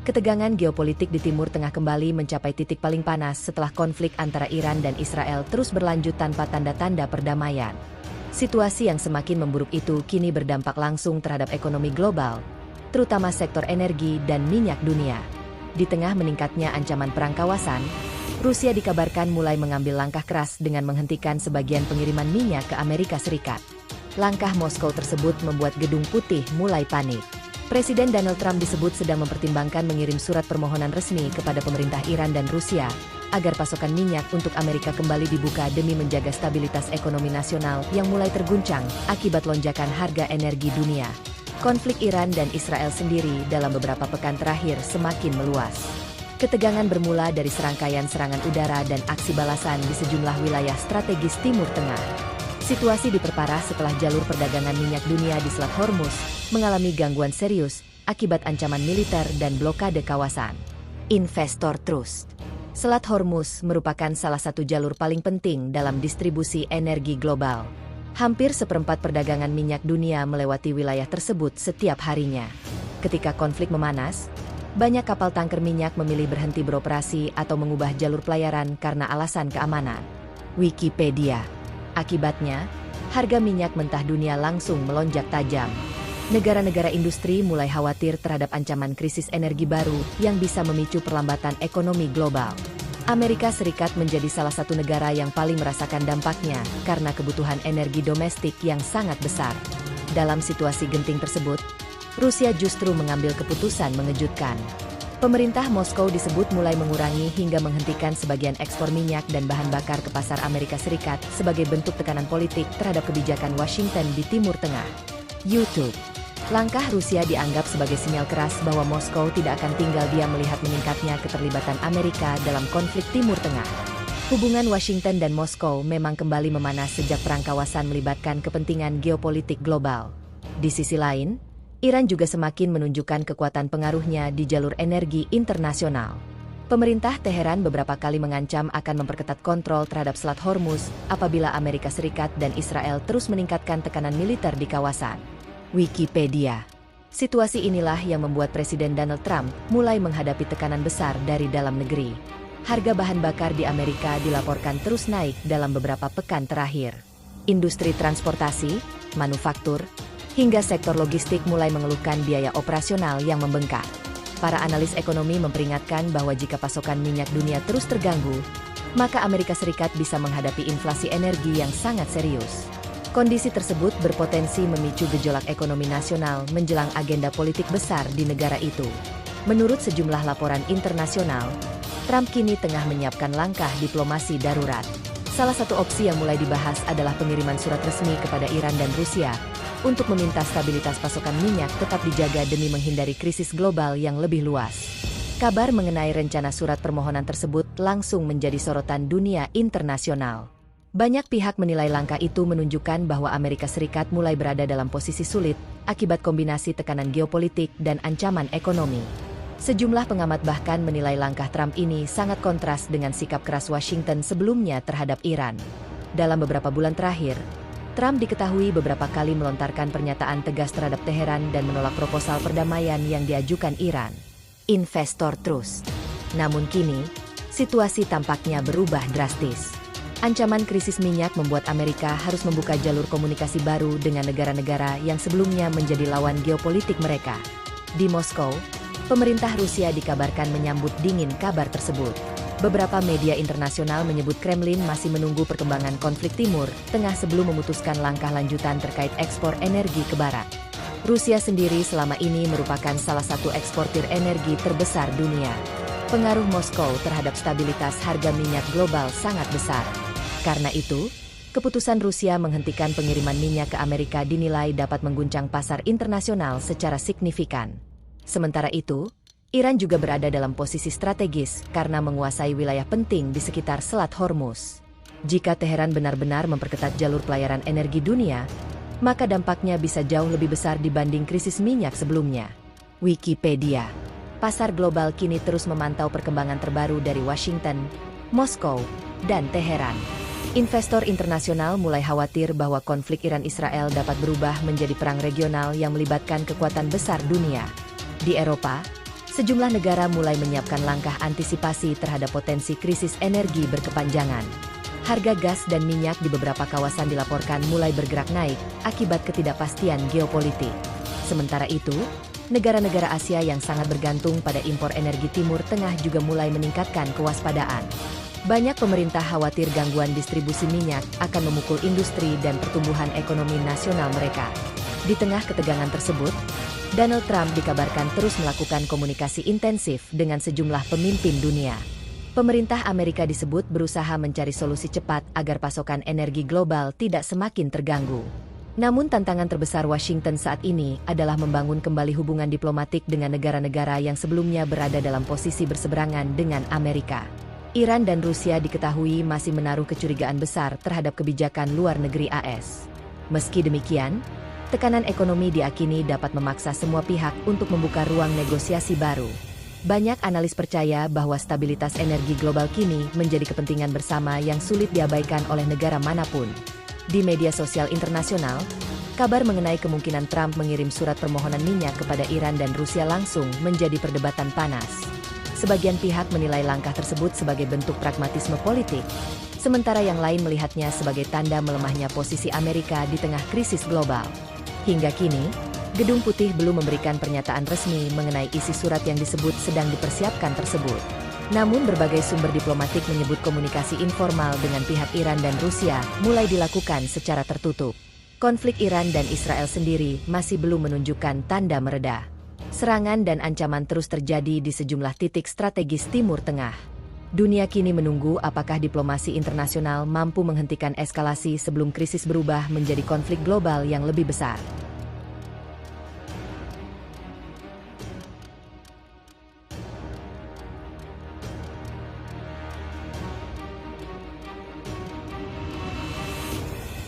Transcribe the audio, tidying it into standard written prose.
Ketegangan geopolitik di Timur Tengah kembali mencapai titik paling panas setelah konflik antara Iran dan Israel terus berlanjut tanpa tanda-tanda perdamaian. Situasi yang semakin memburuk itu kini berdampak langsung terhadap ekonomi global, terutama sektor energi dan minyak dunia. Di tengah meningkatnya ancaman perang kawasan, Rusia dikabarkan mulai mengambil langkah keras dengan menghentikan sebagian pengiriman minyak ke Amerika Serikat. Langkah Moskow tersebut membuat Gedung Putih mulai panik. Presiden Donald Trump disebut sedang mempertimbangkan mengirim surat permohonan resmi kepada pemerintah Iran dan Rusia agar pasokan minyak untuk Amerika kembali dibuka demi menjaga stabilitas ekonomi nasional yang mulai terguncang akibat lonjakan harga energi dunia. Konflik Iran dan Israel sendiri dalam beberapa pekan terakhir semakin meluas. Ketegangan bermula dari serangkaian serangan udara dan aksi balasan di sejumlah wilayah strategis Timur Tengah. Situasi diperparah setelah jalur perdagangan minyak dunia di Selat Hormuz mengalami gangguan serius akibat ancaman militer dan blokade kawasan. Investor Trust. Selat Hormuz merupakan salah satu jalur paling penting dalam distribusi energi global. Hampir seperempat perdagangan minyak dunia melewati wilayah tersebut setiap harinya. Ketika konflik memanas, banyak kapal tanker minyak memilih berhenti beroperasi atau mengubah jalur pelayaran karena alasan keamanan. Wikipedia. Akibatnya, harga minyak mentah dunia langsung melonjak tajam. Negara-negara industri mulai khawatir terhadap ancaman krisis energi baru yang bisa memicu perlambatan ekonomi global. Amerika Serikat menjadi salah satu negara yang paling merasakan dampaknya karena kebutuhan energi domestik yang sangat besar. Dalam situasi genting tersebut, Rusia justru mengambil keputusan mengejutkan. Pemerintah Moskow disebut mulai mengurangi hingga menghentikan sebagian ekspor minyak dan bahan bakar ke pasar Amerika Serikat sebagai bentuk tekanan politik terhadap kebijakan Washington di Timur Tengah. YouTube. Langkah Rusia dianggap sebagai sinyal keras bahwa Moskow tidak akan tinggal diam melihat meningkatnya keterlibatan Amerika dalam konflik Timur Tengah. Hubungan Washington dan Moskow memang kembali memanas sejak perang kawasan melibatkan kepentingan geopolitik global. Di sisi lain, Iran juga semakin menunjukkan kekuatan pengaruhnya di jalur energi internasional. Pemerintah Teheran beberapa kali mengancam akan memperketat kontrol terhadap Selat Hormuz apabila Amerika Serikat dan Israel terus meningkatkan tekanan militer di kawasan. Wikipedia. Situasi inilah yang membuat Presiden Donald Trump mulai menghadapi tekanan besar dari dalam negeri. Harga bahan bakar di Amerika dilaporkan terus naik dalam beberapa pekan terakhir. Industri transportasi, manufaktur, hingga sektor logistik mulai mengeluhkan biaya operasional yang membengkak. Para analis ekonomi memperingatkan bahwa jika pasokan minyak dunia terus terganggu, maka Amerika Serikat bisa menghadapi inflasi energi yang sangat serius. Kondisi tersebut berpotensi memicu gejolak ekonomi nasional menjelang agenda politik besar di negara itu. Menurut sejumlah laporan internasional, Trump kini tengah menyiapkan langkah diplomasi darurat. Salah satu opsi yang mulai dibahas adalah pengiriman surat resmi kepada Iran dan Rusia untuk meminta stabilitas pasokan minyak tetap dijaga demi menghindari krisis global yang lebih luas. Kabar mengenai rencana surat permohonan tersebut langsung menjadi sorotan dunia internasional. Banyak pihak menilai langkah itu menunjukkan bahwa Amerika Serikat mulai berada dalam posisi sulit akibat kombinasi tekanan geopolitik dan ancaman ekonomi. Sejumlah pengamat bahkan menilai langkah Trump ini sangat kontras dengan sikap keras Washington sebelumnya terhadap Iran. Dalam beberapa bulan terakhir, Trump diketahui beberapa kali melontarkan pernyataan tegas terhadap Teheran dan menolak proposal perdamaian yang diajukan Iran. Investor Trust. Namun kini, situasi tampaknya berubah drastis. Ancaman krisis minyak membuat Amerika harus membuka jalur komunikasi baru dengan negara-negara yang sebelumnya menjadi lawan geopolitik mereka. Di Moskow, pemerintah Rusia dikabarkan menyambut dingin kabar tersebut. Beberapa media internasional menyebut Kremlin masih menunggu perkembangan konflik Timur Tengah sebelum memutuskan langkah lanjutan terkait ekspor energi ke Barat. Rusia sendiri selama ini merupakan salah satu eksportir energi terbesar dunia. Pengaruh Moskow terhadap stabilitas harga minyak global sangat besar. Karena itu, keputusan Rusia menghentikan pengiriman minyak ke Amerika dinilai dapat mengguncang pasar internasional secara signifikan. Sementara itu, Iran juga berada dalam posisi strategis karena menguasai wilayah penting di sekitar Selat Hormuz. Jika Teheran benar-benar memperketat jalur pelayaran energi dunia, maka dampaknya bisa jauh lebih besar dibanding krisis minyak sebelumnya. Wikipedia. Pasar global kini terus memantau perkembangan terbaru dari Washington, Moskow, dan Teheran. Investor internasional mulai khawatir bahwa konflik Iran-Israel dapat berubah menjadi perang regional yang melibatkan kekuatan besar dunia. Di Eropa, Sejumlah negara mulai menyiapkan langkah antisipasi terhadap potensi krisis energi berkepanjangan. Harga gas dan minyak di beberapa kawasan dilaporkan mulai bergerak naik akibat ketidakpastian geopolitik. Sementara itu, negara-negara Asia yang sangat bergantung pada impor energi Timur Tengah juga mulai meningkatkan kewaspadaan. Banyak pemerintah khawatir gangguan distribusi minyak akan memukul industri dan pertumbuhan ekonomi nasional mereka. Di tengah ketegangan tersebut, Donald Trump dikabarkan terus melakukan komunikasi intensif dengan sejumlah pemimpin dunia. Pemerintah Amerika disebut berusaha mencari solusi cepat agar pasokan energi global tidak semakin terganggu. Namun tantangan terbesar Washington saat ini adalah membangun kembali hubungan diplomatik dengan negara-negara yang sebelumnya berada dalam posisi berseberangan dengan Amerika. Iran dan Rusia diketahui masih menaruh kecurigaan besar terhadap kebijakan luar negeri AS. Meski demikian, tekanan ekonomi diakini dapat memaksa semua pihak untuk membuka ruang negosiasi baru. Banyak analis percaya bahwa stabilitas energi global kini menjadi kepentingan bersama yang sulit diabaikan oleh negara manapun. Di media sosial internasional, kabar mengenai kemungkinan Trump mengirim surat permohonan minyak kepada Iran dan Rusia langsung menjadi perdebatan panas. Sebagian pihak menilai langkah tersebut sebagai bentuk pragmatisme politik, sementara yang lain melihatnya sebagai tanda melemahnya posisi Amerika di tengah krisis global. Hingga kini, Gedung Putih belum memberikan pernyataan resmi mengenai isi surat yang disebut sedang dipersiapkan tersebut. Namun berbagai sumber diplomatik menyebut komunikasi informal dengan pihak Iran dan Rusia mulai dilakukan secara tertutup. Konflik Iran dan Israel sendiri masih belum menunjukkan tanda mereda. Serangan dan ancaman terus terjadi di sejumlah titik strategis Timur Tengah. Dunia kini menunggu apakah diplomasi internasional mampu menghentikan eskalasi sebelum krisis berubah menjadi konflik global yang lebih besar.